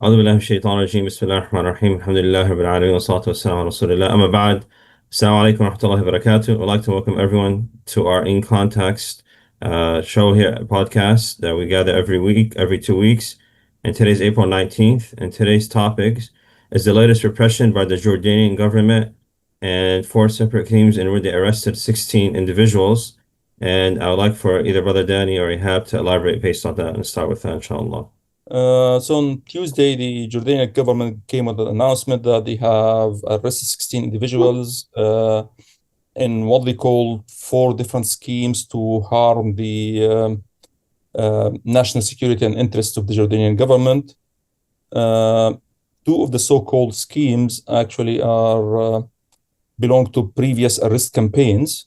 أعوذ بالله من الشيطان الرجيم بسم الله الرحمن الرحيم الحمد لله رب العالمين والصلاة والسلام على رسول الله أما بعد. Assalamu alaikum wa rahmatullahi wa barakatuh. I'd like to welcome everyone to our In Context show here at podcast that we gather every week, every 2 weeks. And today's April 19th, and today's topic is the latest repression by the Jordanian government and four separate claims in which they arrested 16 individuals. And I would like for either Brother Danny or Ihab to elaborate based on that and start with that, inshallah. So on Tuesday, the Jordanian government came with an announcement that they have arrested 16 individuals in what they call four different schemes to harm the national security and interests of the Jordanian government. Two of the so-called schemes actually are belong to previous arrest campaigns,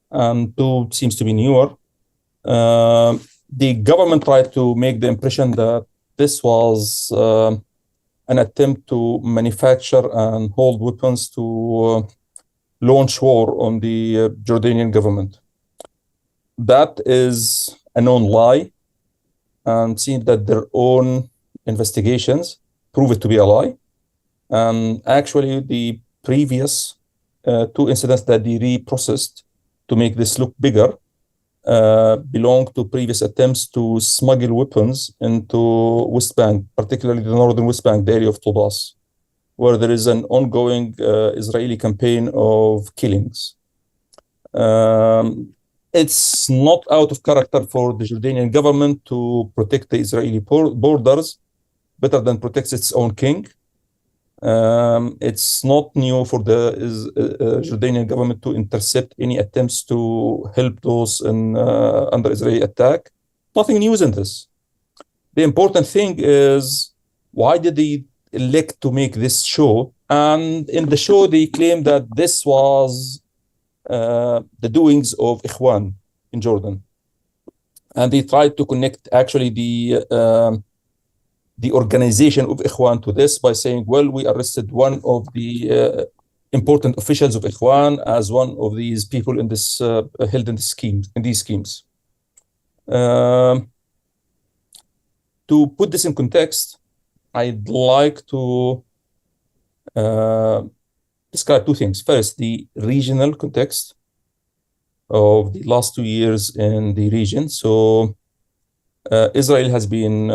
and two seems to be newer. The government tried to make the impression that this was an attempt to manufacture and hold weapons to launch war on the Jordanian government. That is a known lie, and seems that their own investigations prove it to be a lie. And actually, the previous two incidents that they reprocessed to make this look bigger belong to previous attempts to smuggle weapons into West Bank, particularly the northern West Bank, the area of Tobas, where there is an ongoing Israeli campaign of killings. It's not out of character for the Jordanian government to protect the Israeli borders better than protects its own king. It's not new for the Jordanian government to intercept any attempts to help those under Israeli attack. Nothing new in this. The important thing is, why did they elect to make this show? And in the show, they claim that this was the doings of Ikhwan in Jordan. And they tried to connect actually the organization of Ikhwan to this by saying, well, we arrested one of the important officials of Ikhwan as one of these people in this held in these schemes. To put this in context, I'd like to describe two things. First, the regional context of the last 2 years in the region. So Israel has been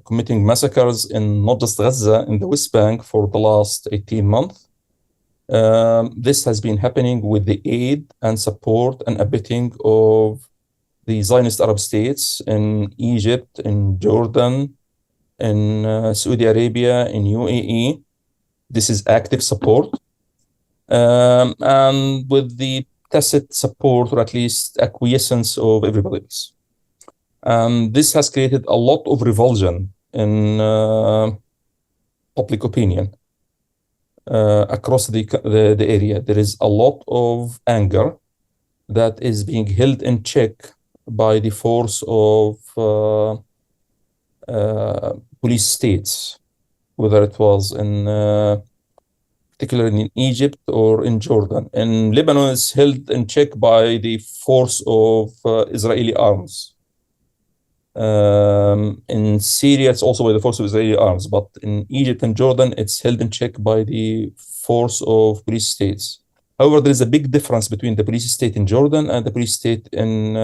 committing massacres in not just Gaza, in the West Bank for the last 18 months. This has been happening with the aid and support and abetting of the Zionist Arab states in Egypt, in Jordan, in Saudi Arabia, in UAE. This is active support. And with the tacit support, or at least acquiescence, of everybody else. This has created a lot of revulsion in public opinion across the area. There is a lot of anger that is being held in check by the force of police states, whether it was particularly in Egypt or in Jordan. And Lebanon is held in check by the force of Israeli arms. In Syria, it's also by the force of Israeli arms, but in Egypt and Jordan, it's held in check by the force of police states. However, there is a big difference between the police state in Jordan and the police state in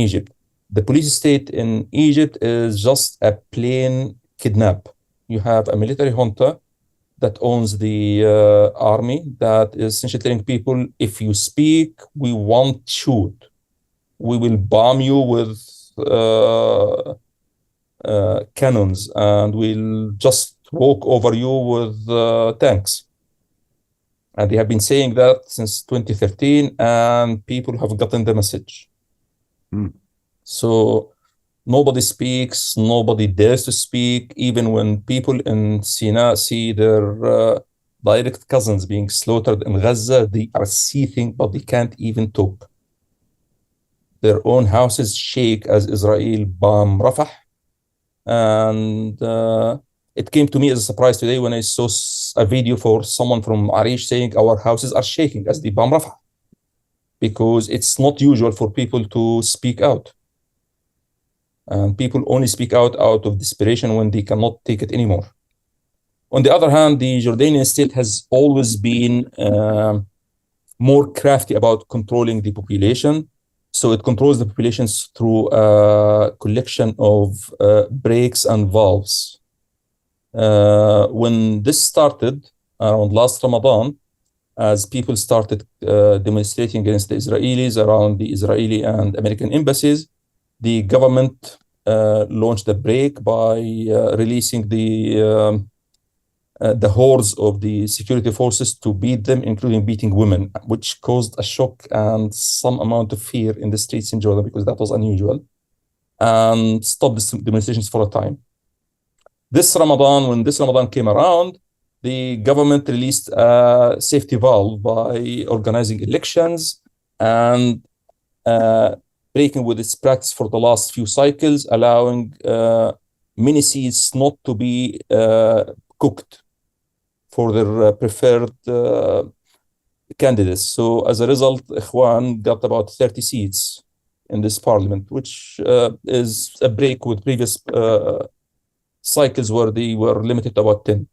Egypt. The police state in Egypt is just a plain kidnap. You have a military junta that owns the army that is essentially telling people, if you speak, we won't shoot. We will bomb you with cannons, and we'll just walk over you with tanks. And they have been saying that since 2013, and people have gotten the message. So nobody speaks, nobody dares to speak, even when people in Sinai see their direct cousins being slaughtered in Gaza, they are seething, but they can't even talk. Their own houses shake as Israel bomb Rafah. And it came to me as a surprise today when I saw a video for someone from Arish saying our houses are shaking as they bomb Rafah, because it's not usual for people to speak out. and people only speak out of desperation when they cannot take it anymore. On the other hand, the Jordanian state has always been more crafty about controlling the population. So it controls the populations through a collection of breaks and valves. When this started around last Ramadan, as people started demonstrating against the Israelis around the Israeli and American embassies, the government launched a break by releasing the hordes of the security forces to beat them, including beating women, which caused a shock and some amount of fear in the streets in Jordan because that was unusual, and stopped the demonstrations for a time. When this Ramadan came around, the government released a safety valve by organizing elections and breaking with its practice for the last few cycles, allowing many seats not to be cooked for their preferred candidates. So as a result, Ikhwan got about 30 seats in this parliament, which is a break with previous cycles where they were limited to about 10.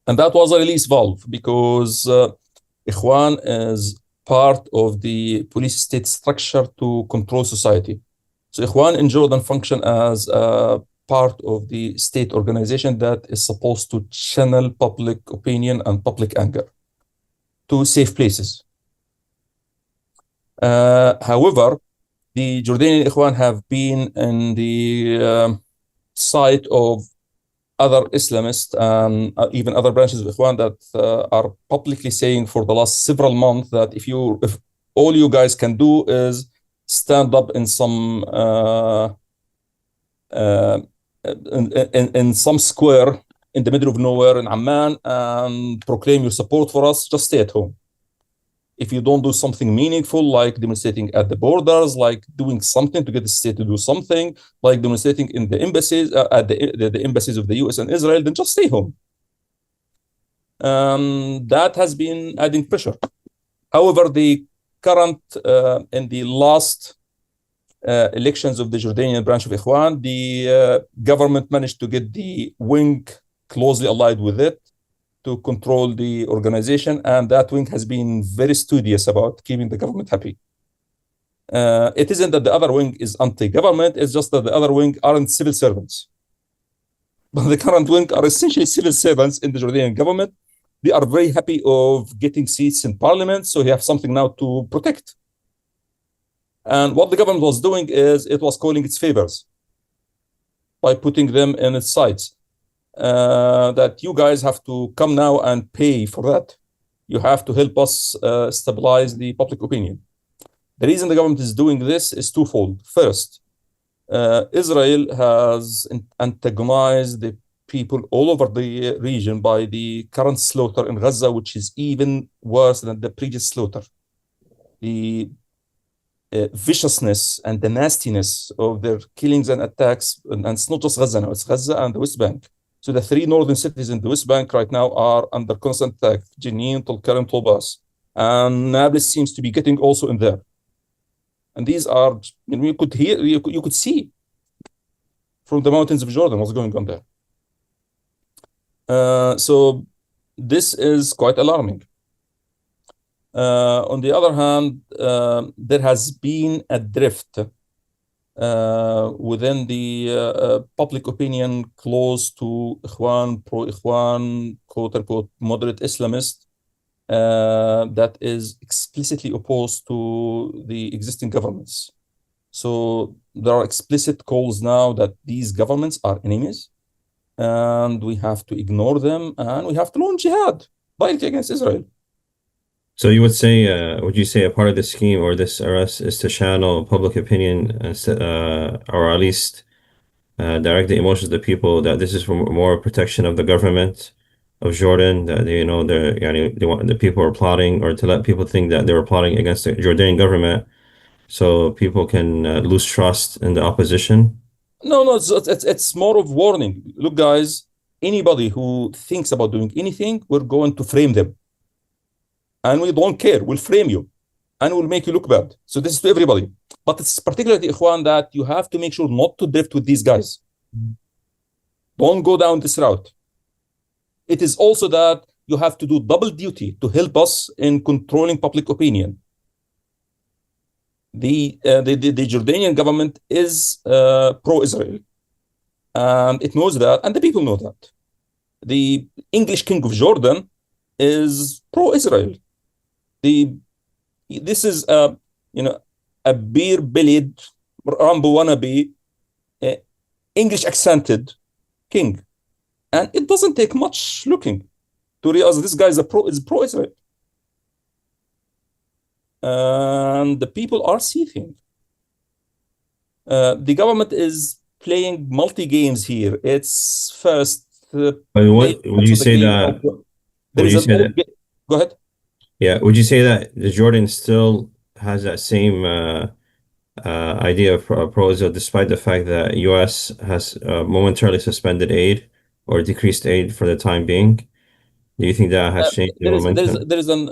And that was a release valve because Ikhwan is part of the police state structure to control society. So Ikhwan in Jordan function as a part of the state organization that is supposed to channel public opinion and public anger to safe places. However, the Jordanian Ikhwan have been in the sight of other Islamists and even other branches of Ikhwan that are publicly saying for the last several months that if all you guys can do is stand up in some in some square in the middle of nowhere in Amman and proclaim your support for us, just stay at home. If you don't do something meaningful, like demonstrating at the borders, like doing something to get the state to do something, like demonstrating in the embassies, at the embassies of the US and Israel, then just stay home. That has been adding pressure. However, the current, in the last elections of the Jordanian branch of Ikhwan, the government managed to get the wing closely allied with it to control the organization, and that wing has been very studious about keeping the government happy. It isn't that the other wing is anti-government, it's just that the other wing aren't civil servants. But the current wing are essentially civil servants in the Jordanian government. They are very happy of getting seats in parliament, so you have something now to protect. And what the government was doing is it was calling its favors by putting them in its sides. That you guys have to come now and pay for that. You have to help us stabilize the public opinion. The reason the government is doing this is twofold. First, Israel has antagonized the people all over the region by the current slaughter in Gaza, which is even worse than the previous slaughter. The viciousness and the nastiness of their killings and attacks, and it's not just Gaza now, it's Gaza and the West Bank. So the three northern cities in the West Bank right now are under constant attack: Jenin, Tulkarem, Tolbas. And Nablus seems to be getting also in there. And these are, you could hear, you could see from the mountains of Jordan what's going on there. So this is quite alarming. On the other hand, there has been a drift within the public opinion close to Ikhwan, pro-Ikhwan, quote-unquote moderate Islamist, that is explicitly opposed to the existing governments. So there are explicit calls now that these governments are enemies, and we have to ignore them, and we have to launch jihad directly against Israel. So you would you say a part of the scheme or this arrest is to channel public opinion, or at least direct the emotions of the people, that this is for more protection of the government of Jordan, that they want the people are plotting, or to let people think that they were plotting against the Jordanian government, so people can lose trust in the opposition? No, it's more of warning. Look, guys, anybody who thinks about doing anything, we're going to frame them. And we don't care, we'll frame you. and will make you look bad. So this is to everybody. But it's particularly, Ikhwan, that you have to make sure not to drift with these guys. Don't go down this route. It is also that you have to do double duty to help us in controlling public opinion. The Jordanian government is pro-Israel, and it knows that, and the people know that. The English King of Jordan is pro-Israel. This is a beer-bellied, Rambo wannabe, uh, English accented king, and it doesn't take much looking to realize this guy is pro-Israel, and the people are seething. The government is playing multi games here. It's first But play what would you the say game that? of there Would is you an say that? old. Go ahead. Yeah. Would you say that the Jordan still has that same idea of pro-Israel, despite the fact that U.S. has momentarily suspended aid or decreased aid for the time being? Do you think that has changed the momentum? There is an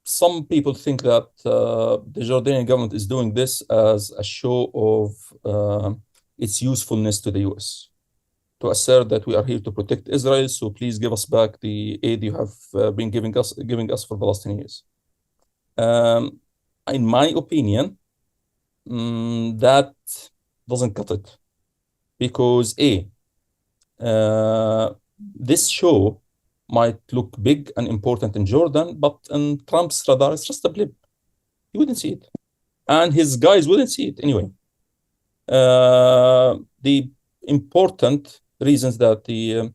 some people think that the Jordanian government is doing this as a show of its usefulness to the U.S. to assert that we are here to protect Israel, so please give us back the aid you have been giving us for the last 10 years. In my opinion, that doesn't cut it because this show might look big and important in Jordan, but in Trump's radar, it's just a blip. He wouldn't see it, and his guys wouldn't see it anyway. The important reasons that the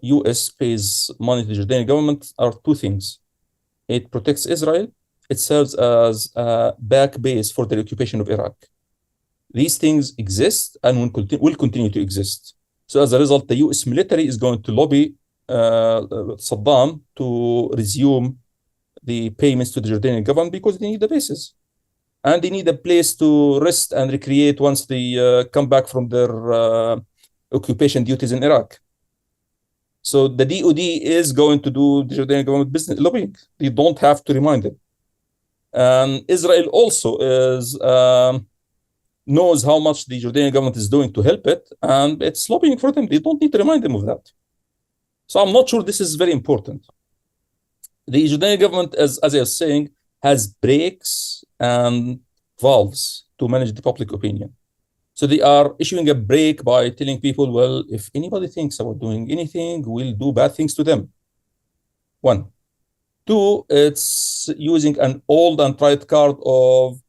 U.S. pays money to the Jordanian government are two things. It protects Israel. It serves as a back base for the occupation of Iraq. These things exist and will continue to exist. So as a result, the U.S. military is going to lobby Saddam to resume the payments to the Jordanian government because they need the bases. And they need a place to rest and recreate once they come back from their occupation duties in Iraq. So the DOD is going to do the Jordanian government business lobbying. They don't have to remind them. And Israel also knows how much the Jordanian government is doing to help it, and it's lobbying for them. They don't need to remind them of that. So I'm not sure this is very important. The Jordanian government, as I was saying, has brakes and valves to manage the public opinion. So they are issuing a brake by telling people, well, if anybody thinks about doing anything, we'll do bad things to them. One. Two, it's using an old and tried card of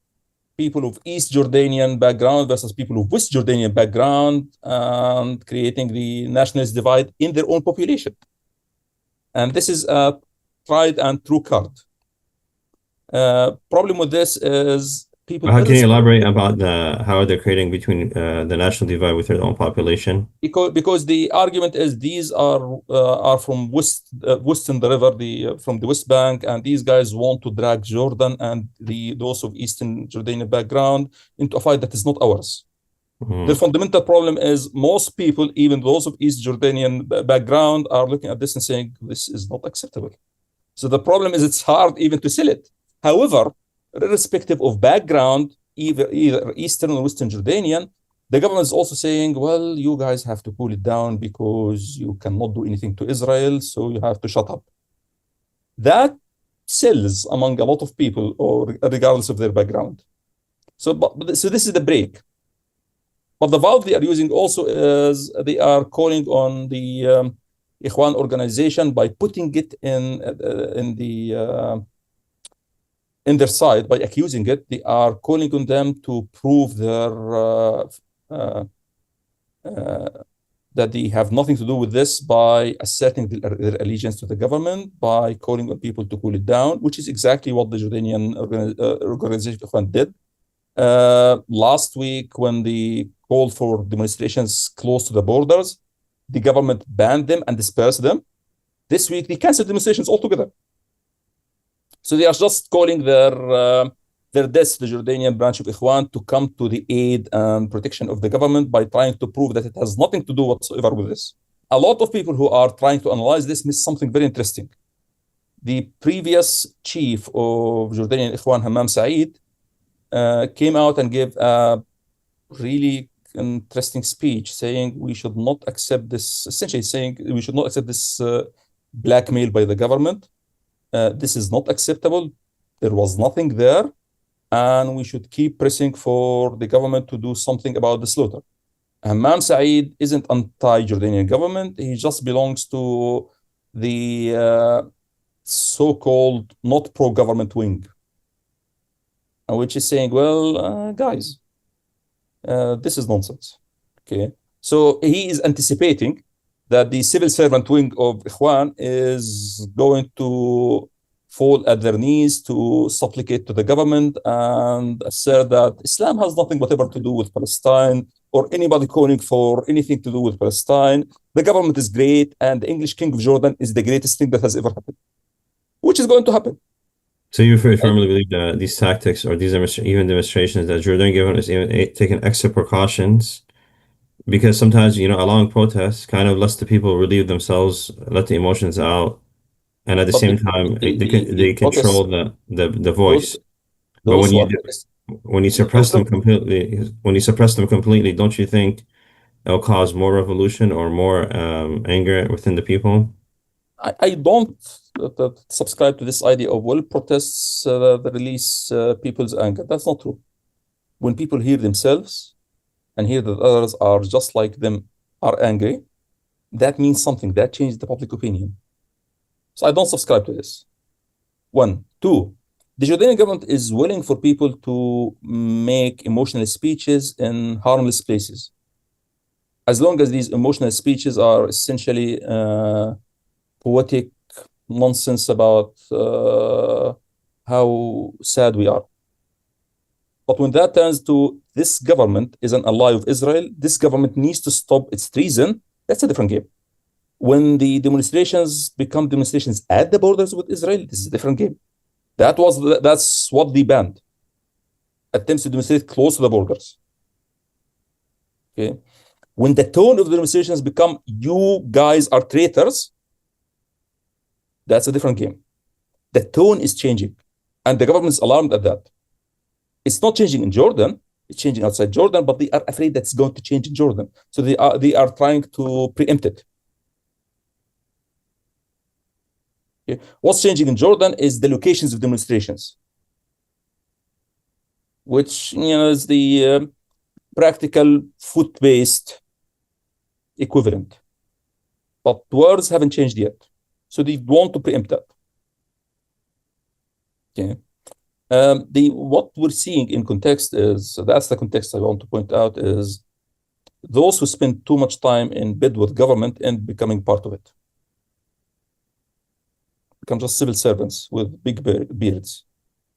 people of East Jordanian background versus people of West Jordanian background and creating the nationalist divide in their own population. And this is a tried and true card. Problem with this is people. How can you elaborate about how they're creating between the national divide with their own population? Because the argument is these are from western the river, from the West Bank, and these guys want to drag Jordan and those of Eastern Jordanian background into a fight that is not ours. The fundamental problem is most people, even those of East Jordanian background, are looking at this and saying this is not acceptable. So the problem is it's hard even to sell it. However, irrespective of background, either Eastern or Western Jordanian, the government is also saying, well, you guys have to cool it down because you cannot do anything to Israel, so you have to shut up. That sells among a lot of people, or regardless of their background. So this is the break. But the valve they are using also is they are calling on the Ikhwan organization by putting it in their side, by accusing it. They are calling on them to prove that they have nothing to do with this by asserting their allegiance to the government, by calling on people to cool it down, which is exactly what the Jordanian organization did. Last week, when they called for demonstrations close to the borders, the government banned them and dispersed them. This week, they canceled demonstrations altogether. So they are just calling their desk, the Jordanian branch of Ikhwan, to come to the aid and protection of the government by trying to prove that it has nothing to do whatsoever with this. A lot of people who are trying to analyze this miss something very interesting. the previous chief of Jordanian Ikhwan, Hammam Saeed, came out and gave a really interesting speech saying we should not accept this, essentially saying we should not accept this blackmail by the government. This is not acceptable. There was nothing there, and we should keep pressing for the government to do something about the slaughter. Hammam Saeed isn't anti-Jordanian government. He just belongs to the so-called not pro-government wing, which is saying, well, guys, this is nonsense. Okay. So he is anticipating that the civil servant wing of Ikhwan is going to fall at their knees to supplicate to the government and assert that Islam has nothing whatever to do with Palestine or anybody calling for anything to do with Palestine. The government is great, and the English King of Jordan is the greatest thing that has ever happened, which is going to happen. So you very firmly believe that these tactics or these even demonstrations that Jordan given is even taking extra precautions because sometimes, allowing protests kind of lets the people relieve themselves, let the emotions out, and at the But same time the they control protests, the those voice. But those who are protesting, when you suppress them look, completely, don't you think it'll cause more revolution or more anger within the people? I don't subscribe to this idea of, well, protests that release people's anger. That's not true. When people hear themselves and hear that others are just like them are angry, that means something. That changes the public opinion. So I don't subscribe to this. One. Two, the Jordanian government is willing for people to make emotional speeches in harmless places, as long as these emotional speeches are essentially poetic nonsense about how sad we are. But when that turns to this government is an ally of Israel, this government needs to stop its treason, that's a different game. When the demonstrations become demonstrations at the borders with Israel, this is a different game. That's what they banned. Attempts to demonstrate close to the borders. Okay. When the tone of the demonstrations become you guys are traitors, that's a different game. The tone is changing, and the government is alarmed at that. It's not changing in Jordan; it's changing outside Jordan, but they are afraid that's going to change in Jordan. So they are trying to preempt it. Okay. What's changing in Jordan is the locations of demonstrations, which is the practical foot-based equivalent. But words haven't changed yet, so they want to preempt that. Okay. What we're seeing in context is, that's the context I want to point out, is those who spend too much time in bed with government and becoming part of it. Become just civil servants with big beards.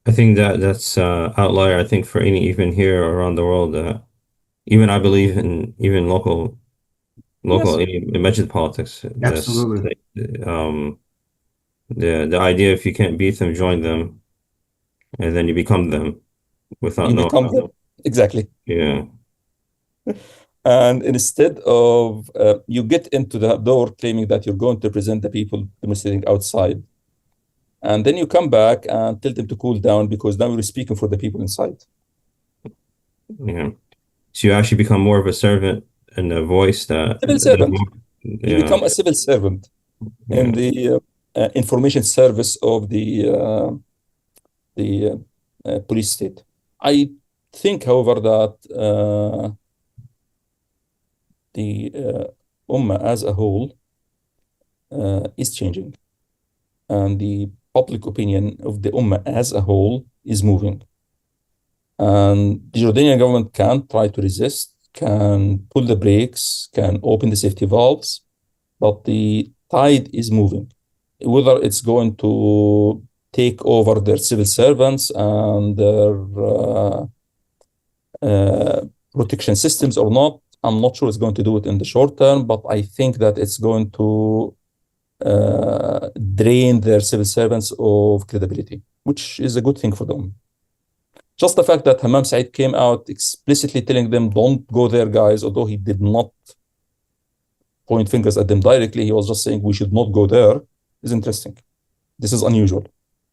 I think that's outlier. I think for even here around the world, even I believe in even local Yes, imagine politics. This Absolutely. the idea if you can't beat them, join them, and then you become them without you become them. Exactly. Yeah. And instead of you get into the door claiming that you're going to represent the people demonstrating outside, and then you come back and tell them to cool down because now you're speaking for the people inside. Yeah. So you actually become more of a servant and a voice Civil servant. You yeah. become a civil servant in the information service of the police state. I think, however, that the Ummah as a whole is changing, and the public opinion of the Ummah as a whole is moving. And the Jordanian government can try to resist, can pull the brakes, can open the safety valves, but the tide is moving. Whether it's going to take over their civil servants and their protection systems or not, I'm not sure it's going to do it in the short term, but I think that it's going to drain their civil servants of credibility, which is a good thing for them. Just the fact that Hammam Said came out explicitly telling them, don't go there, guys, although he did not point fingers at them directly, he was just saying we should not go there, is interesting. This is unusual.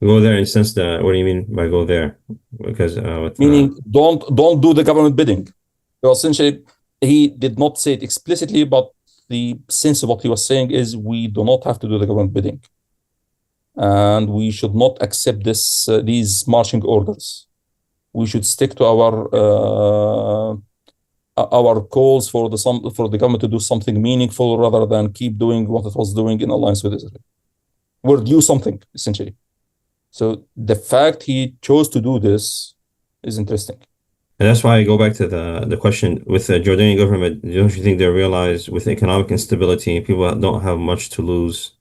Go there in the sense that, what do you mean by go there? Because with Meaning, don't do the government bidding. So essentially, he did not say it explicitly, but the sense of what he was saying is we do not have to do the government bidding, and we should not accept these marching orders. We should stick to our calls for the government to do something meaningful rather than keep doing what it was doing in alliance with Israel. We're due something, essentially. So the fact he chose to do this is interesting. And that's why I go back to the question with the Jordanian government. Don't you think they realize with economic instability, people don't have much to lose?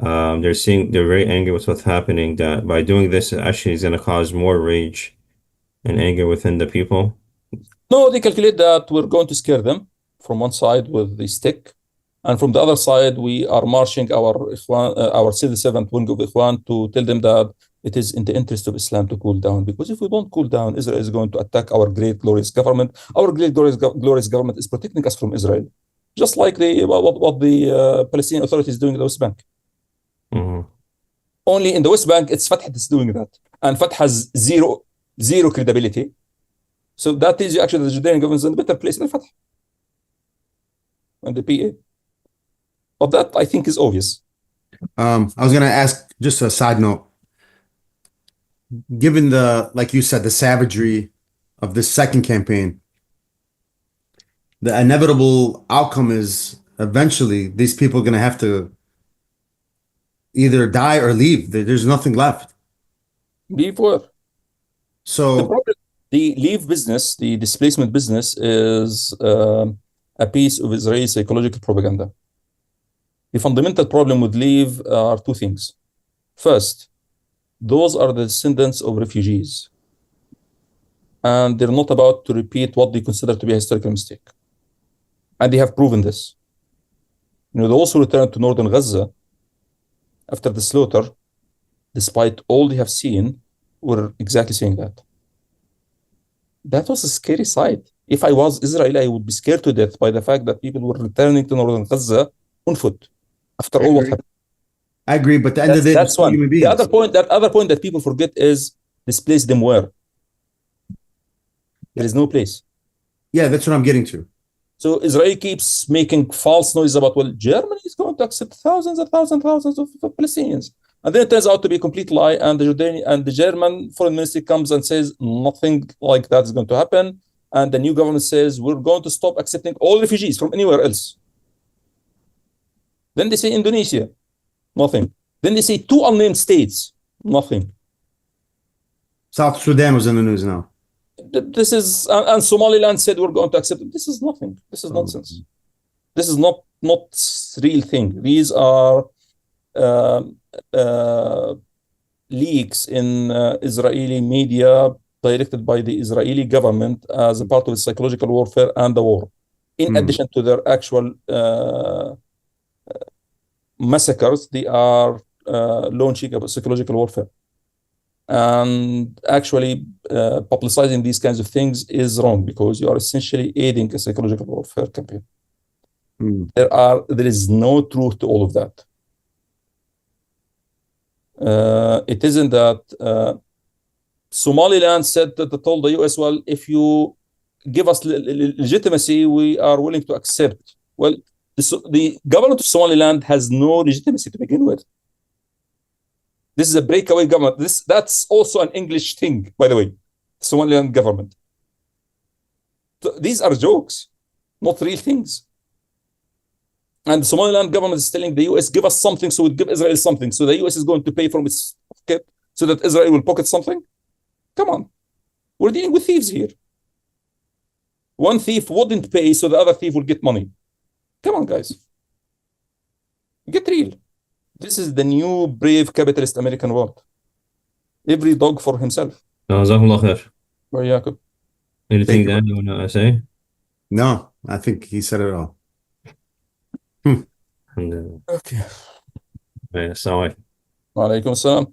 They're very angry with what's happening. That by doing this, it actually is going to cause more rage and anger within the people. No, they calculate that we're going to scare them from one side with the stick, and from the other side, we are marching our civil servant wing of Ikhwan to tell them that it is in the interest of Islam to cool down. Because if we don't cool down, Israel is going to attack our great glorious government. Our great glorious government is protecting us from Israel, just like what the Palestinian Authority is doing in the West Bank. Mm-hmm. Only in the West Bank, it's Fatah that's doing that, and Fatah has zero credibility. So that is actually the Jordanian government is in a better place than Fatah and the PA. But that I think is obvious. I was going to ask just a side note. Given like you said, the savagery of this second campaign, the inevitable outcome is eventually these people are going to have to either die or leave. There's nothing left. Before. So the leave business, the displacement business is a piece of Israeli psychological propaganda. The fundamental problem with leave are two things. First, those are the descendants of refugees, and they're not about to repeat what they consider to be a historical mistake. And they have proven this. Those who returned to northern Gaza after the slaughter, despite all they have seen, were exactly saying that. That was a scary sight. If I was Israel, I would be scared to death by the fact that people were returning to northern Gaza on foot after all what happened. I agree, but at the end of the day, that's one. human beings. The other point that people forget is displace them where? There is no place. Yeah, that's what I'm getting to. So Israel keeps making false noise about, well, Germany is going to accept thousands and thousands of Palestinians. And then it turns out to be a complete lie, and the German foreign ministry comes and says nothing like that is going to happen. And the new government says we're going to stop accepting all refugees from anywhere else. Then they say Indonesia, nothing. Then they say two unnamed states, nothing. South Sudan was in the news now. This is, and Somaliland said we're going to accept it. This is nothing. This is nonsense. This is not real thing. These are leaks in Israeli media directed by the Israeli government as a part of its psychological warfare and the war, in addition to their actual massacres. They are launching a psychological warfare, and actually publicizing these kinds of things is wrong because you are essentially aiding a psychological warfare campaign. There is no truth to all of that. It isn't that Somaliland told the US, well, if you give us legitimacy, we are willing to accept. Well, the government of Somaliland has no legitimacy to begin with. This is a breakaway government. That's also an English thing, by the way, Somaliland government. So these are jokes, not real things. And the Somaliland government is telling the US, give us something, so we'll give Israel something. So the US is going to pay from its pocket so that Israel will pocket something? Come on. We're dealing with thieves here. One thief wouldn't pay, so the other thief will get money. Come on, guys. Get real. This is the new brave capitalist American world. Every dog for himself. Jazakumullah khair. Well, Jacob. Anything that you want to say? No, I think he said it all. Alhamdulillah. Okay. Assalamu alaikum. Wa alaikum assalam.